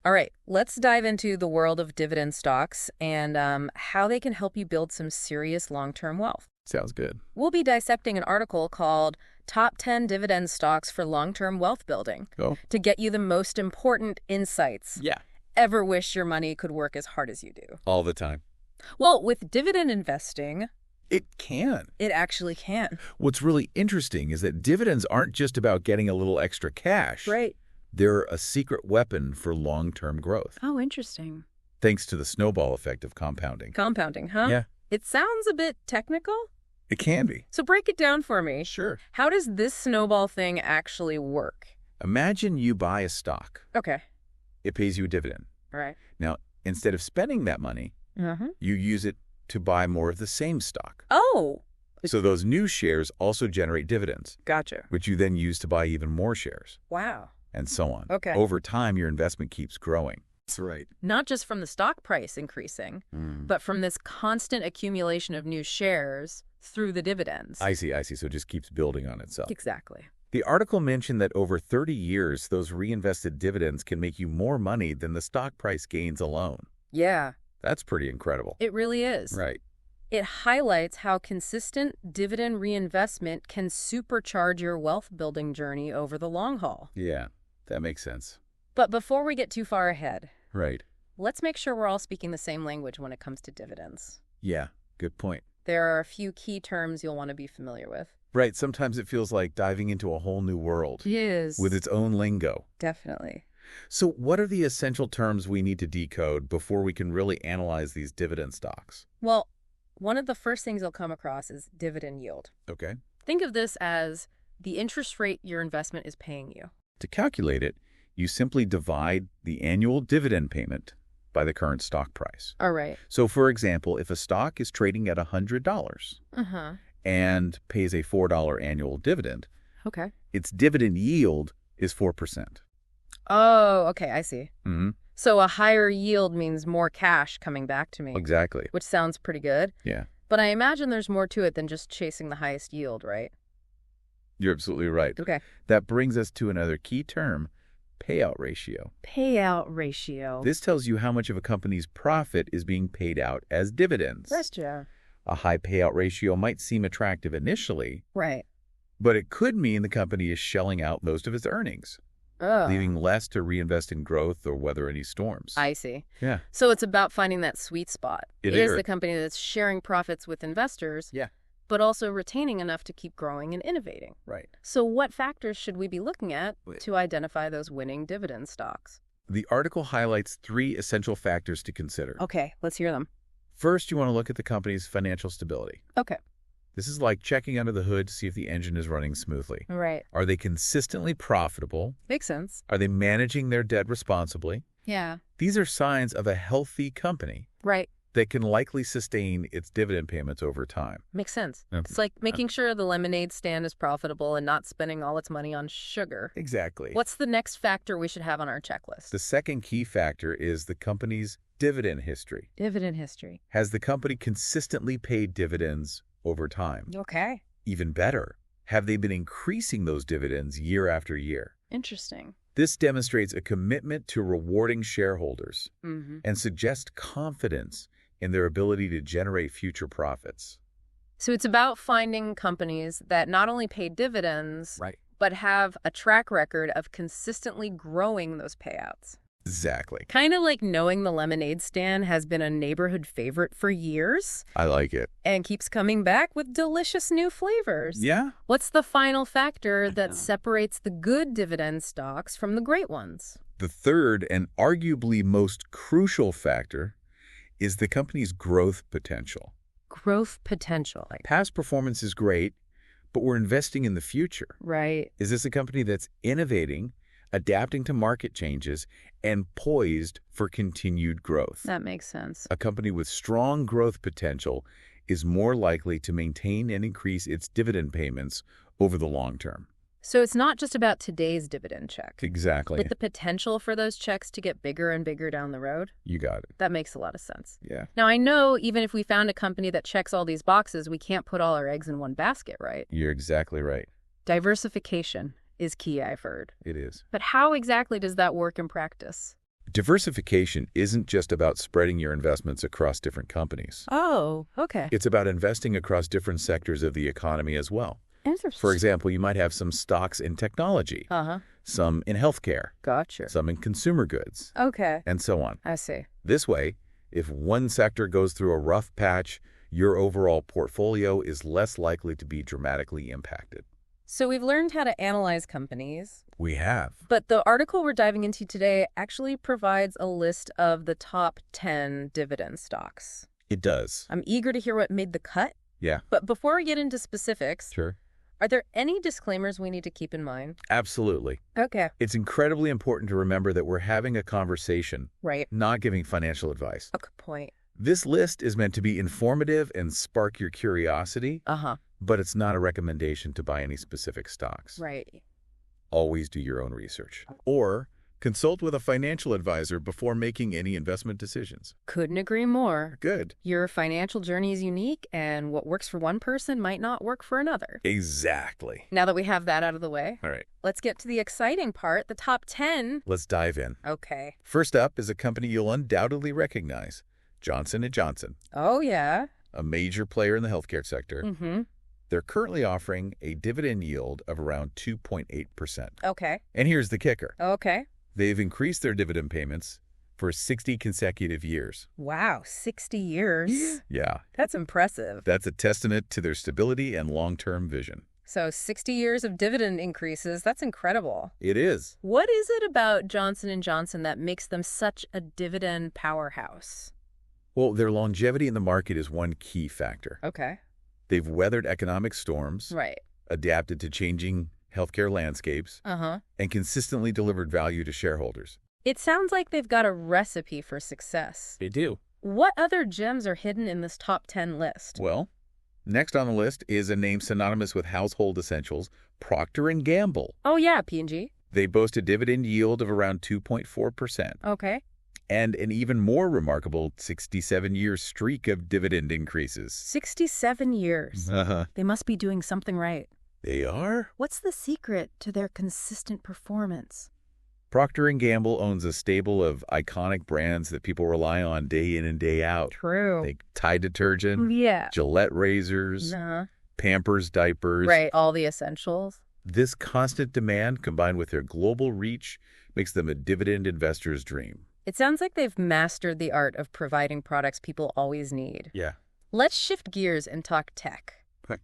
All right, let's dive into the world of dividend stocks and how they can help you build some serious long-term wealth. Sounds good. We'll be dissecting an article called Top 10 Dividend Stocks for Long-Term Wealth Building Oh, to get you the most important insights. yeah. Ever wish your money could work as hard as you do? All the time. Well, with dividend investing, It can. it actually can. What's really interesting is that dividends aren't just about getting a little extra cash. Right. They're a secret weapon for long-term growth, Oh, interesting. thanks to the snowball effect of compounding. Compounding, huh? Yeah, It sounds a bit technical. it can be. So break it down for me. Sure. How does this snowball thing actually work? Imagine you buy a stock. Okay. It pays you a dividend. All right. Now, instead of spending that money, Uh-huh. you use it to buy more of the same stock. Oh, So those new shares also generate dividends, gotcha. which you then use to buy even more shares, Wow. and so on. Okay. Over time, your investment keeps growing. That's right. Not just from the stock price increasing, but from this constant accumulation of new shares through the dividends. I see. So it just keeps building on itself. Exactly. The article mentioned that over 30 years, those reinvested dividends can make you more money than the stock price gains alone. Yeah, That's pretty incredible. it really is. Right. It highlights how consistent dividend reinvestment can supercharge your wealth building journey over the long haul. Yeah, that makes sense. But before we get too far ahead, Right. let's make sure we're all speaking the same language when it comes to dividends. Yeah, good point. There are a few key terms you'll want to be familiar with. Right, sometimes it feels like diving into a whole new world Yes. with its own lingo. Definitely. So what are the essential terms we need to decode before we can really analyze these dividend stocks? Well, one of the first things you'll come across is dividend yield. Okay. Think of this as the interest rate your investment is paying you. To calculate it, you simply divide the annual dividend payment by the current stock price. All right. So, for example, if a stock is trading at $100 Uh-huh. and pays a $4 annual dividend, Okay. its dividend yield is 4%. Oh, okay, I see. Mm-hmm. So a higher yield means more cash coming back to me, Exactly. which sounds pretty good. Yeah, But I imagine there's more to it than just chasing the highest yield, right? you're absolutely right. Okay. That brings us to another key term, payout ratio. Payout ratio. This tells you how much of a company's profit is being paid out as dividends. Gotcha. A high payout ratio might seem attractive initially, Right. but it could mean the company is shelling out most of its earnings, Oh, leaving less to reinvest in growth or weather any storms. I see. Yeah. So it's about finding that sweet spot. It Is is. the company that's sharing profits with investors, Yeah. but also retaining enough to keep growing and innovating. Right. So what factors should we be looking at Wait. to identify those winning dividend stocks? The article highlights 3 essential factors to consider. Okay, let's hear them. First, you want to look at the company's financial stability. Okay. This is like checking under the hood to see if the engine is running smoothly. Right. Are they consistently profitable? Makes sense. Are they managing their debt responsibly? Yeah. These are signs of a healthy company Right. that can likely sustain its dividend payments over time. Makes sense. Yep. It's like making sure the lemonade stand is profitable and not spending all its money on sugar. Exactly. What's the next factor we should have on our checklist? The second key factor is the company's dividend history. Dividend history. Has the company consistently paid dividends over time? Okay. Even better, have they been increasing those dividends year after year? Interesting. This demonstrates a commitment to rewarding shareholders Mm-hmm. and suggests confidence in their ability to generate future profits. So it's about finding companies that not only pay dividends, Right. but have a track record of consistently growing those payouts. Exactly. Kind of like knowing the lemonade stand has been a neighborhood favorite for years I like it. and keeps coming back with delicious new flavors. Yeah? What's the final factor that separates the good dividend stocks from the great ones? The third and arguably most crucial factor is the company's growth potential. Growth potential. Past performance is great, but we're investing in the future. Right. Is this a company that's innovating, adapting to market changes, and poised for continued growth? That makes sense. A company with strong growth potential is more likely to maintain and increase its dividend payments over the long term. So it's not just about today's dividend check, Exactly. but the potential for those checks to get bigger and bigger down the road. You got it. That makes a lot of sense. Yeah. Now, I know even if we found a company that checks all these boxes, we can't put all our eggs in one basket, right? You're exactly right. Diversification is key, I've heard. It is. But how exactly does that work in practice? Diversification isn't just about spreading your investments across different companies. Oh, okay. It's about investing across different sectors of the economy as well. Interesting. For example, you might have some stocks in technology, some in healthcare, Gotcha. some in consumer goods, Okay. and so on. I see. This way, if one sector goes through a rough patch, your overall portfolio is less likely to be dramatically impacted. So we've learned how to analyze companies, We have. but the article we're diving into today actually provides a list of the top 10 dividend stocks. It does. I'm eager to hear what made the cut. Yeah. But before we get into specifics, Sure. are there any disclaimers we need to keep in mind? Absolutely. Okay. It's incredibly important to remember that we're having a conversation, Right. not giving financial advice. A good point. This list is meant to be informative and spark your curiosity, Uh-huh. but it's not a recommendation to buy any specific stocks. Right. Always do your own research. Or consult with a financial advisor before making any investment decisions. Couldn't agree more. Good. Your financial journey is unique, and what works for one person might not work for another. Exactly. Now that we have that out of the way, All right. let's get to the exciting part, the top 10. Let's dive in. Okay. First up is a company you'll undoubtedly recognize, Johnson & Johnson, Oh, yeah. a major player in the healthcare sector. Mm-hmm. They're currently offering a dividend yield of around 2.8%. Okay. And here's the kicker. Okay. They've increased their dividend payments for 60 consecutive years. Wow, 60 years. Yeah, That's impressive. that's a testament to their stability and long-term vision. So 60 years of dividend increases, that's incredible. It is. What is it about Johnson & Johnson that makes them such a dividend powerhouse? Well, their longevity in the market is one key factor. Okay. They've weathered economic storms, Right. adapted to changing healthcare landscapes, Uh-huh. and consistently delivered value to shareholders. It sounds like they've got a recipe for success. They do. What other gems are hidden in this top 10 list? Well, next on the list is a name synonymous with household essentials, Procter & Gamble. Oh, yeah, P&G. They boast a dividend yield of around 2.4%. Okay. And an even more remarkable 67-year streak of dividend increases. 67 years. Uh-huh. They must be doing something right. They are? What's the secret to their consistent performance? Procter & Gamble owns a stable of iconic brands that people rely on day in and day out. True. Like Tide detergent, Yeah. Gillette razors, Uh-huh. Pampers diapers. Right, all the essentials. This constant demand, combined with their global reach, makes them a dividend investor's dream. It sounds like they've mastered the art of providing products people always need. Yeah. Let's shift gears and talk tech. Okay.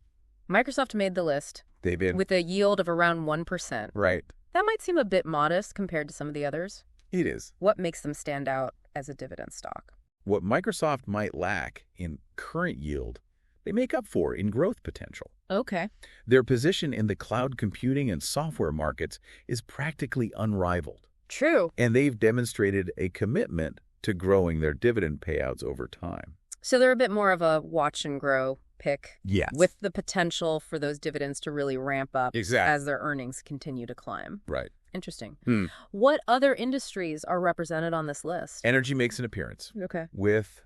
Microsoft made the list They've been... with a yield of around 1%. Right. That might seem a bit modest compared to some of the others. It is. What makes them stand out as a dividend stock? What Microsoft might lack in current yield, they make up for in growth potential. Okay. Their position in the cloud computing and software markets is practically unrivaled. True. And they've demonstrated a commitment to growing their dividend payouts over time. So they're a bit more of a watch and grow pick. Yes. With the potential for those dividends to really ramp up Exactly. as their earnings continue to climb. Right. Interesting. Hmm. What other industries are represented on this list? Energy makes an appearance Okay. with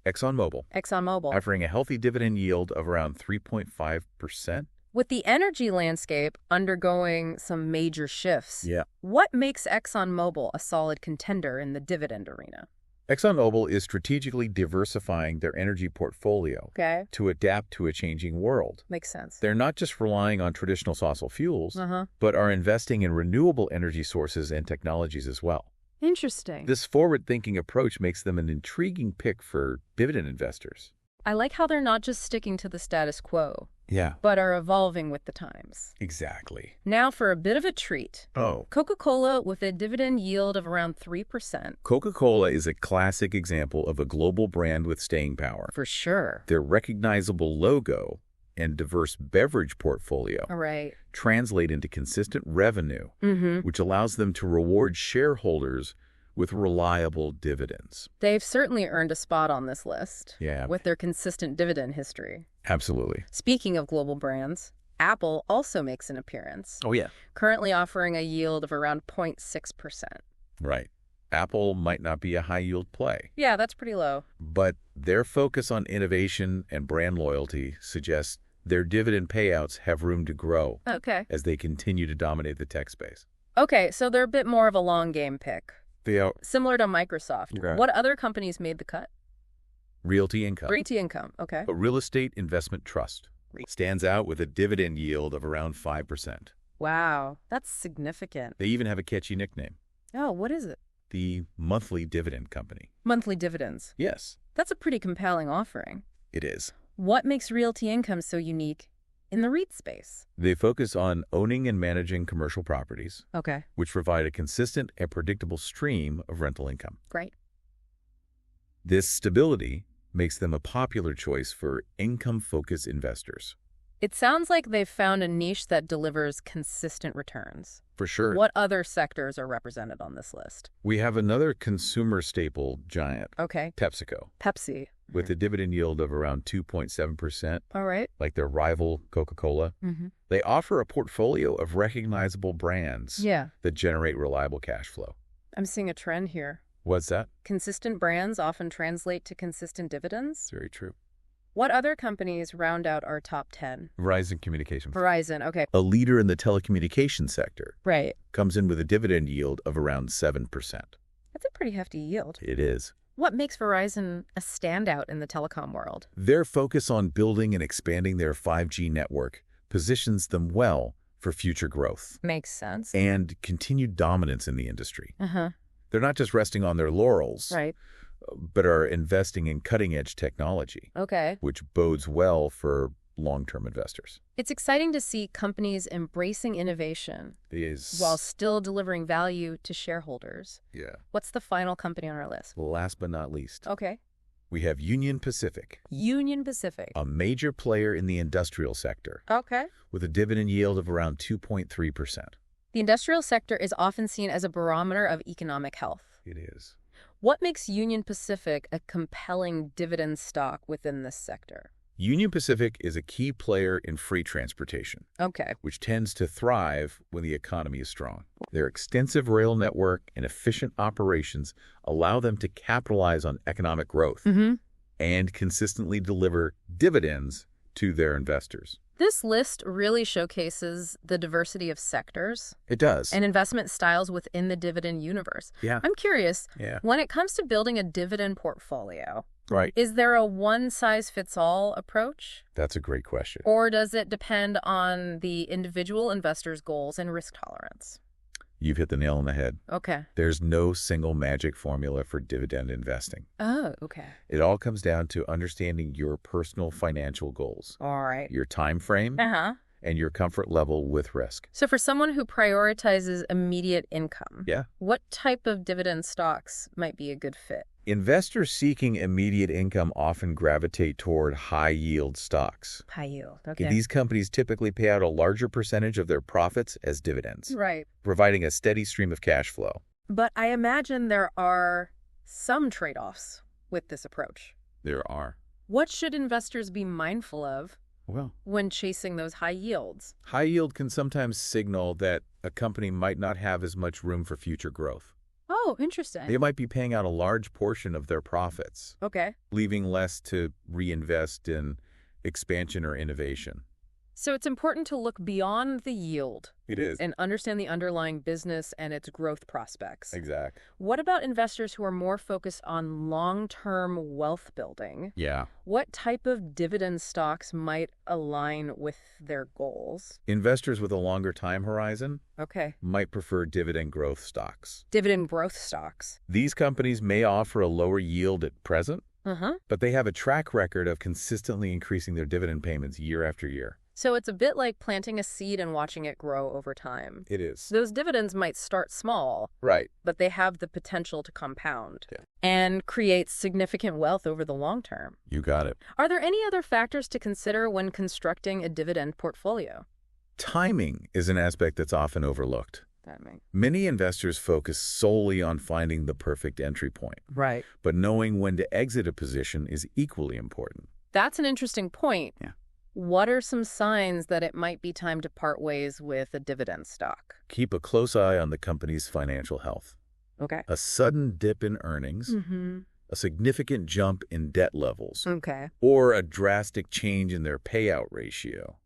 ExxonMobil ExxonMobil. offering a healthy dividend yield of around 3.5%. With the energy landscape undergoing some major shifts, Yeah. what makes ExxonMobil a solid contender in the dividend arena? ExxonMobil is strategically diversifying their energy portfolio Okay. to adapt to a changing world. Makes sense. They're not just relying on traditional fossil fuels, Uh-huh. but are investing in renewable energy sources and technologies as well. Interesting. This forward-thinking approach makes them an intriguing pick for dividend investors. I like how they're not just sticking to the status quo, Yeah, but are evolving with the times. exactly. Now for a bit of a treat. Oh. Coca-Cola with a dividend yield of around 3%. Coca-Cola is a classic example of a global brand with staying power. For sure. Their recognizable logo and diverse beverage portfolio All right. translate into consistent revenue, Mm-hmm. which allows them to reward shareholders with reliable dividends. They've certainly earned a spot on this list. Yeah. With their consistent dividend history. Absolutely. Speaking of global brands, Apple also makes an appearance, Oh, yeah. currently offering a yield of around 0.6%. Right. Apple might not be a high-yield play, Yeah, that's pretty low. but their focus on innovation and brand loyalty suggests their dividend payouts have room to grow Okay. as they continue to dominate the tech space. Okay, so they're a bit more of a long game pick. They are Similar to Microsoft. Right. What other companies made the cut? Realty Income. Realty Income. Okay. A real estate investment trust. Stands out with a dividend yield of around 5%. Wow. That's significant. They even have a catchy nickname, Oh, what is it? the Monthly Dividend Company. Monthly dividends. Yes, That's a pretty compelling offering. it is. What makes Realty Income so unique in the REIT space? They focus on owning and managing commercial properties, Okay. which provide a consistent and predictable stream of rental income. Great. This stability makes them a popular choice for income-focused investors. It sounds like they've found a niche that delivers consistent returns. For sure. What other sectors are represented on this list? We have another consumer staple giant, Okay. PepsiCo, Pepsi. with a dividend yield of around 2.7%, All right. like their rival Coca-Cola. Mm-hmm. They offer a portfolio of recognizable brands Yeah. that generate reliable cash flow. I'm seeing a trend here. What's that? Consistent brands often translate to consistent dividends. It's very true. What other companies round out our top 10? Verizon Communications, Verizon. Okay. a leader in the telecommunications sector, Right. comes in with a dividend yield of around 7%. That's a pretty hefty yield. It is. What makes Verizon a standout in the telecom world? Their focus on building and expanding their 5G network positions them well for future growth Makes sense. and continued dominance in the industry. Uh-huh. They're not just resting on their laurels, Right. but are investing in cutting-edge technology, Okay. which bodes well for long-term investors. It's exciting to see companies embracing innovation while still delivering value to shareholders. Yeah. What's the final company on our list? Last but not least, Okay. we have Union Pacific, Union Pacific. a major player in the industrial sector, Okay. with a dividend yield of around 2.3%. The industrial sector is often seen as a barometer of economic health. It is. What makes Union Pacific a compelling dividend stock within this sector? Union Pacific is a key player in freight transportation, Okay. which tends to thrive when the economy is strong. Their extensive rail network and efficient operations allow them to capitalize on economic growth Mm-hmm. and consistently deliver dividends to their investors. This list really showcases the diversity of sectors It does. and investment styles within the dividend universe. Yeah. I'm curious, Yeah. when it comes to building a dividend portfolio, Right. is there a one-size-fits-all approach? That's a great question. Or does it depend on the individual investor's goals and risk tolerance? You've hit the nail on the head. Okay. There's no single magic formula for dividend investing. Oh, okay. It all comes down to understanding your personal financial goals, All right. your time frame, Uh-huh. and your comfort level with risk. So for someone who prioritizes immediate income, Yeah. what type of dividend stocks might be a good fit? Investors seeking immediate income often gravitate toward high-yield stocks. High yield. Okay. These companies typically pay out a larger percentage of their profits as dividends, Right. providing a steady stream of cash flow. But I imagine there are some trade-offs with this approach. There are. What should investors be mindful of Well, when chasing those high yields? high yield can sometimes signal that a company might not have as much room for future growth. Oh, interesting. They might be paying out a large portion of their profits, Okay. leaving less to reinvest in expansion or innovation. So it's important to look beyond the yield It is. and understand the underlying business and its growth prospects. Exact. What about investors who are more focused on long-term wealth building? Yeah. What type of dividend stocks might align with their goals? Investors with a longer time horizon Okay. might prefer dividend growth stocks. Dividend growth stocks. These companies may offer a lower yield at present, Uh-huh. but they have a track record of consistently increasing their dividend payments year after year. So it's a bit like planting a seed and watching it grow over time. It is. Those dividends might start small, Right. but they have the potential to compound Yeah. and create significant wealth over the long term. You got it. Are there any other factors to consider when constructing a dividend portfolio? Timing is an aspect that's often overlooked. That makes Many investors focus solely on finding the perfect entry point, right. but knowing when to exit a position is equally important. That's an interesting point. Yeah. What are some signs that it might be time to part ways with a dividend stock? Keep a close eye on the company's financial health. Okay. A sudden dip in earnings, Mm-hmm. a significant jump in debt levels, Okay. or a drastic change in their payout ratio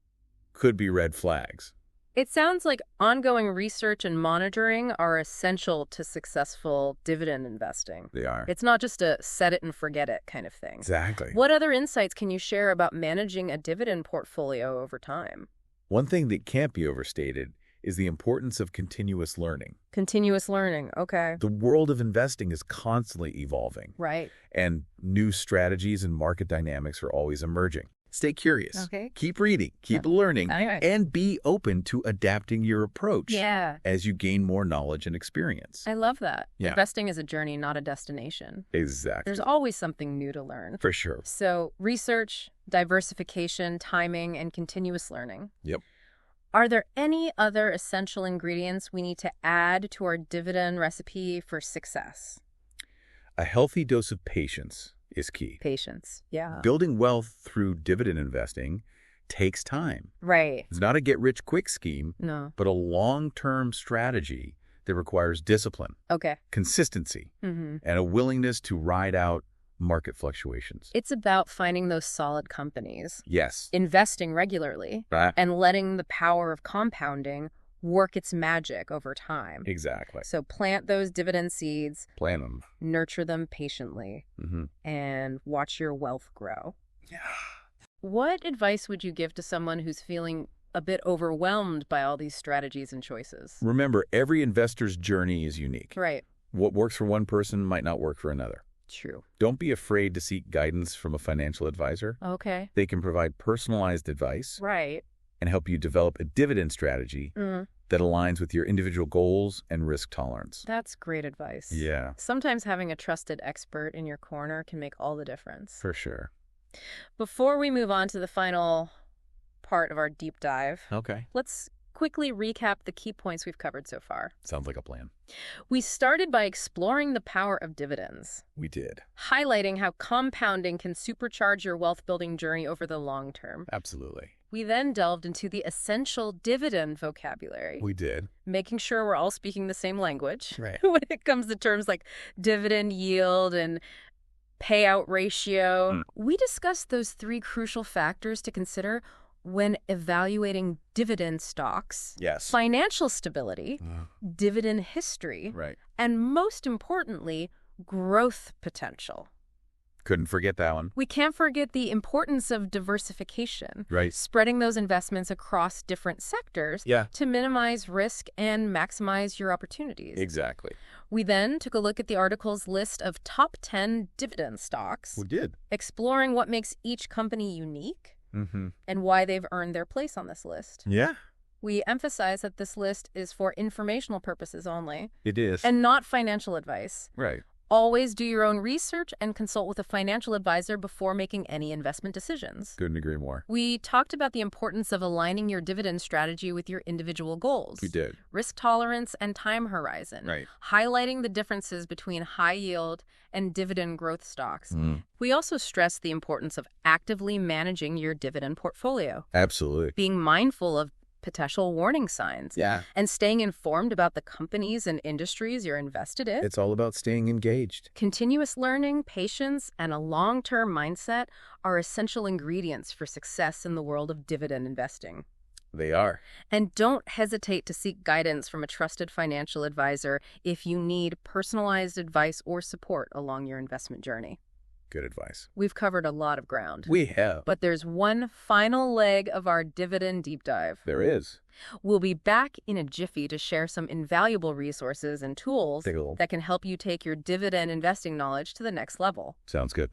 could be red flags. It sounds like ongoing research and monitoring are essential to successful dividend investing. They are. It's not just a set it and forget it kind of thing. Exactly. What other insights can you share about managing a dividend portfolio over time? One thing that can't be overstated is the importance of continuous learning. Continuous learning, okay. The world of investing is constantly evolving, Right. and new strategies and market dynamics are always emerging. Stay curious. Okay. Keep reading, keep learning, Anyway. and be open to adapting your approach Yeah. as you gain more knowledge and experience. I love that. Yeah. Investing is a journey, not a destination. Exactly. There's always something new to learn. For sure. So research, diversification, timing, and continuous learning. Yep. Are there any other essential ingredients we need to add to our dividend recipe for success? A healthy dose of patience is key. Patience. Yeah. Building wealth through dividend investing takes time. Right. It's not a get-rich-quick scheme, No. but a long-term strategy that requires discipline, Okay. consistency, Mm-hmm. and a willingness to ride out market fluctuations. It's about finding those solid companies, Yes. investing regularly, Right. and letting the power of compounding work its magic over time. Exactly. So plant those dividend seeds, Plan them. nurture them patiently, Mm-hmm. and watch your wealth grow. Yeah. What advice would you give to someone who's feeling a bit overwhelmed by all these strategies and choices? Remember, every investor's journey is unique. Right. What works for one person might not work for another. True. Don't be afraid to seek guidance from a financial advisor. Okay. They can provide personalized advice Right. and help you develop a dividend strategy that aligns with your individual goals and risk tolerance. That's great advice. Yeah, Sometimes having a trusted expert in your corner can make all the difference. for sure. Before we move on to the final part of our deep dive, Okay. let's quickly recap the key points we've covered so far. Sounds like a plan. We started by exploring the power of dividends, We did. highlighting how compounding can supercharge your wealth-building journey over the long term. Absolutely. We then delved into the essential dividend vocabulary, We did. making sure we're all speaking the same language Right. when it comes to terms like dividend yield and payout ratio. We discussed those three crucial factors to consider when evaluating dividend stocks: Yes. financial stability, dividend history, Right. and most importantly, growth potential. Couldn't forget that one. We can't forget the importance of diversification, Right. spreading those investments across different sectors Yeah. to minimize risk and maximize your opportunities. Exactly. We then took a look at the article's list of top 10 dividend stocks, We did. exploring what makes each company unique Mm-hmm. and why they've earned their place on this list. Yeah, We emphasize that this list is for informational purposes only it is. and not financial advice. Right. Always do your own research and consult with a financial advisor before making any investment decisions. Couldn't agree more. We talked about the importance of aligning your dividend strategy with your individual goals, We did. risk tolerance, and time horizon, Right. highlighting the differences between high yield and dividend growth stocks. We also stressed the importance of actively managing your dividend portfolio, Absolutely. being mindful of potential warning signs, Yeah. and staying informed about the companies and industries you're invested in. It's all about staying engaged. Continuous learning, patience, and a long-term mindset are essential ingredients for success in the world of dividend investing. They are. And don't hesitate to seek guidance from a trusted financial advisor if you need personalized advice or support along your investment journey. Good advice. We've covered a lot of ground. We have. But there's one final leg of our dividend deep dive. There is. We'll be back in a jiffy to share some invaluable resources and tools Take a little. that can help you take your dividend investing knowledge to the next level. Sounds good.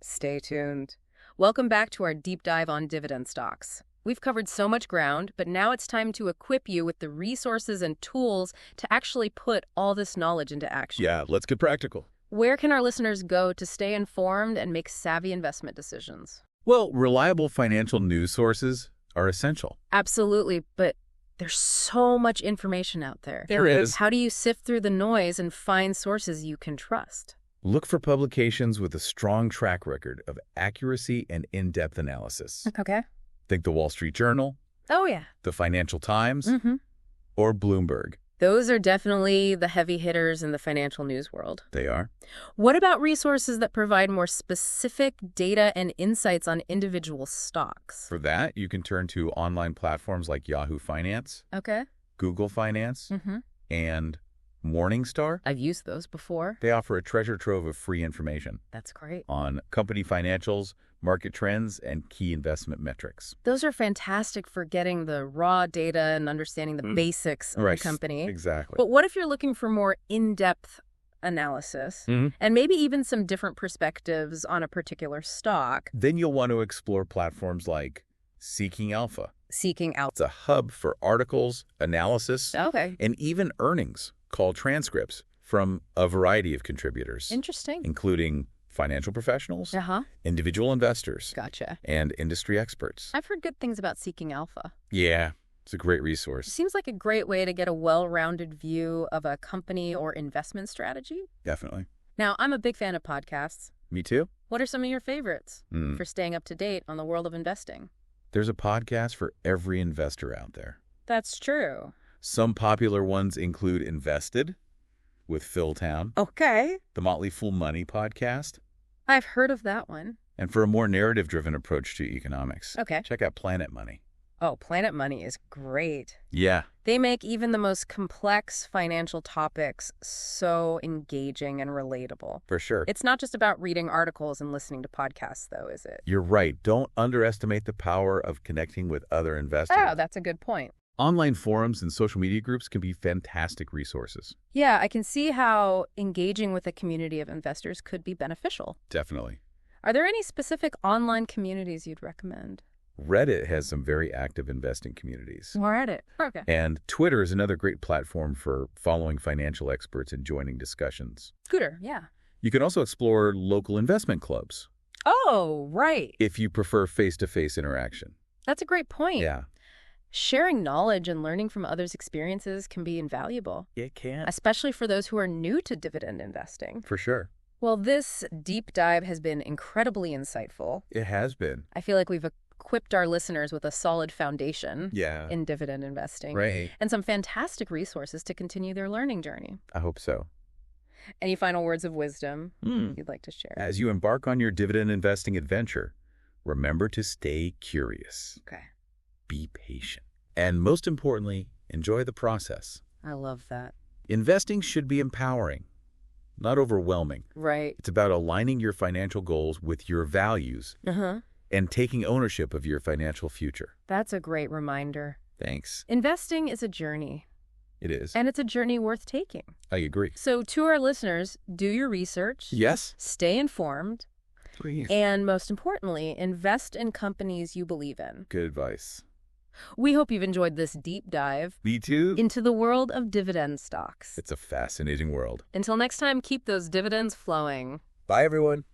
Stay tuned. Welcome back to our deep dive on dividend stocks. We've covered so much ground, but now it's time to equip you with the resources and tools to actually put all this knowledge into action. Yeah, let's get practical. Where can our listeners go to stay informed and make savvy investment decisions? Well, reliable financial news sources are essential. Absolutely, but there's so much information out there. There is. How do you sift through the noise and find sources you can trust? Look for publications with a strong track record of accuracy and in-depth analysis. Okay. Think the Wall Street Journal, Oh, yeah. the Financial Times, Mm-hmm. or Bloomberg. Those are definitely the heavy hitters in the financial news world. They are. What about resources that provide more specific data and insights on individual stocks? For that, you can turn to online platforms like Yahoo Finance, Okay. Google Finance, and Morningstar. I've used those before. They offer a treasure trove of free information That's great. on company financials, market trends, and key investment metrics. Those are fantastic for getting the raw data and understanding the basics of the company. Exactly. But what if you're looking for more in-depth analysis and maybe even some different perspectives on a particular stock? Then you'll want to explore platforms like Seeking Alpha. Seeking out. It's a hub for articles, analysis, Okay. and even earnings called transcripts from a variety of contributors, Interesting. including financial professionals, Uh-huh. individual investors, Gotcha. and industry experts. I've heard good things about Seeking Alpha. Yeah, it's a great It resource. seems like a great way to get a well-rounded view of a company or investment strategy. Definitely. Now, I'm a big fan of podcasts. Me too. What are some of your favorites for staying up to date on the world of investing? There's a podcast for every investor out there. That's true. Some popular ones include Invested with Phil Town, Okay. the Motley Fool Money podcast, I've heard of that one. and for a more narrative-driven approach to economics, Okay. check out Planet Money. Oh, Planet Money is great. Yeah, They make even the most complex financial topics so engaging and relatable. for sure. It's not just about reading articles and listening to podcasts, though, is it? You're right. Don't underestimate the power of connecting with other investors. Oh, that's a good point. Online forums and social media groups can be fantastic resources. Yeah, I can see how engaging with a community of investors could be beneficial. Definitely. Are there any specific online communities you'd recommend? Reddit has some very active investing communities. More at it. Okay. And Twitter is another great platform for following financial experts and joining discussions. Scooter, yeah. You can also explore local investment clubs Oh, right. if you prefer face-to-face interaction. That's a great point. Yeah. Sharing knowledge and learning from others' experiences can be invaluable, It can. especially for those who are new to dividend investing. For sure. Well, this deep dive has been incredibly insightful. It has been. I feel like we've equipped our listeners with a solid foundation Yeah. in dividend investing Right. and some fantastic resources to continue their learning journey. I hope so. Any final words of wisdom you'd like to share? As you embark on your dividend investing adventure, remember to stay curious, Okay. be patient, and most importantly, enjoy the process. I love that. Investing should be empowering, not overwhelming. Right. It's about aligning your financial goals with your values Uh-huh. and taking ownership of your financial future. That's a great reminder. Thanks. Investing is a journey, It is. and it's a journey worth taking. I agree. So to our listeners, do your research, Yes? stay informed, Please. and most importantly, invest in companies you believe in. Good advice. We hope you've enjoyed this deep dive Me too. into the world of dividend stocks. It's a fascinating world. Until next time, keep those dividends flowing. Bye, everyone.